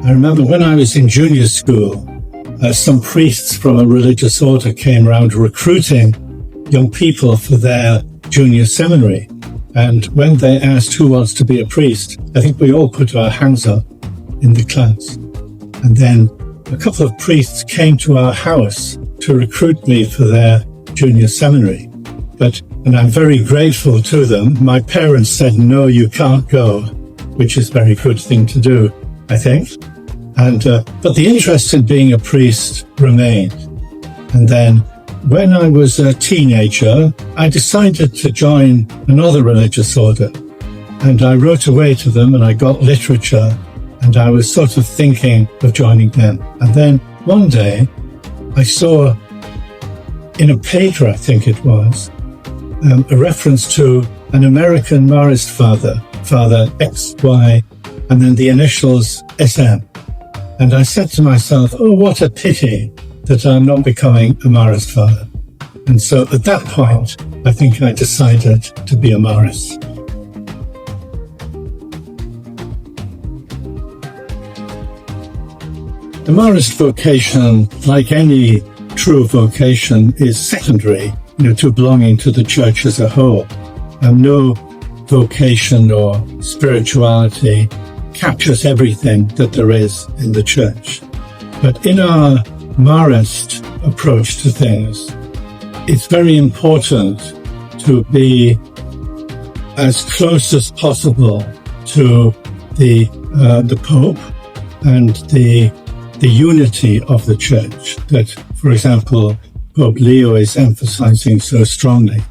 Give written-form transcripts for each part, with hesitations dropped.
I remember when I was in junior school, some priests from a religious order came around recruiting young people for their junior seminary. And when they asked who wants to be a priest, I think we all put our hands up in the class. And then a couple of priests came to our house to recruit me for their junior seminary. And I'm very grateful to them. My parents said, no, you can't go, which is a very good thing to do, I think. But the interest in being a priest remained. And then when I was a teenager, I decided to join another religious order. And I wrote away to them and I got literature, and I was sort of thinking of joining them. And then one day I saw in a paper, I think it was, a reference to an American Marist father XY, and then the initials SM. And I said to myself, oh, what a pity that I'm not becoming a Marist father. And so at that point, I think I decided to be a Marist. The Marist vocation, like any true vocation, is secondary, to belonging to the church as a whole. No vocation or spirituality captures everything that there is in the church. But in our Marist approach to things, it's very important to be as close as possible to the Pope and the unity of the church that, for example, Pope Leo is emphasizing so strongly.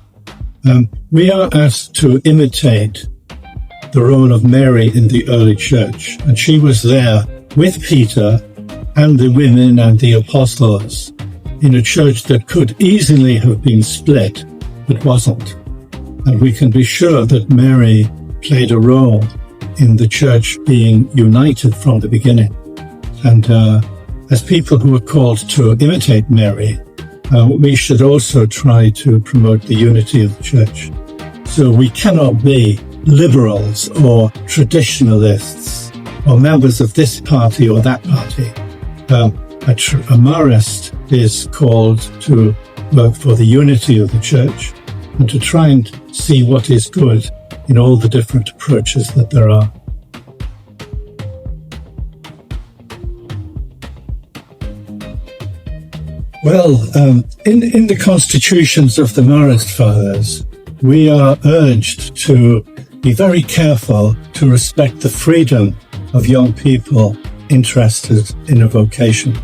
We are asked to imitate the role of Mary in the early church, and she was there with Peter and the women and the apostles in a church that could easily have been split, but wasn't. And we can be sure that Mary played a role in the church being united from the beginning. And as people who are called to imitate Mary, we should also try to promote the unity of the church. So we cannot be liberals or traditionalists or members of this party or that party. A Marist is called to work for the unity of the church and to try and see what is good in all the different approaches that there are. Well, in the constitutions of the Marist Fathers, we are urged to be very careful to respect the freedom of young people interested in a vocation.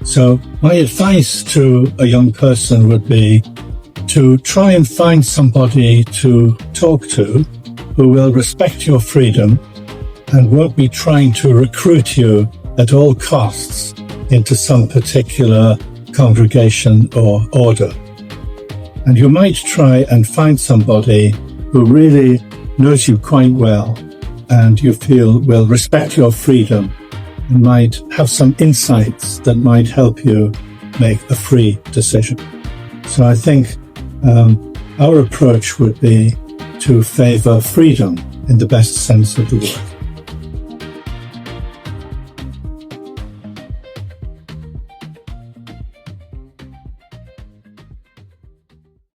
So my advice to a young person would be to try and find somebody to talk to who will respect your freedom and won't be trying to recruit you at all costs into some particular congregation or order. And you might try and find somebody who really knows you quite well and you feel will respect your freedom and might have some insights that might help you make a free decision. So I think our approach would be to favor freedom in the best sense of the word.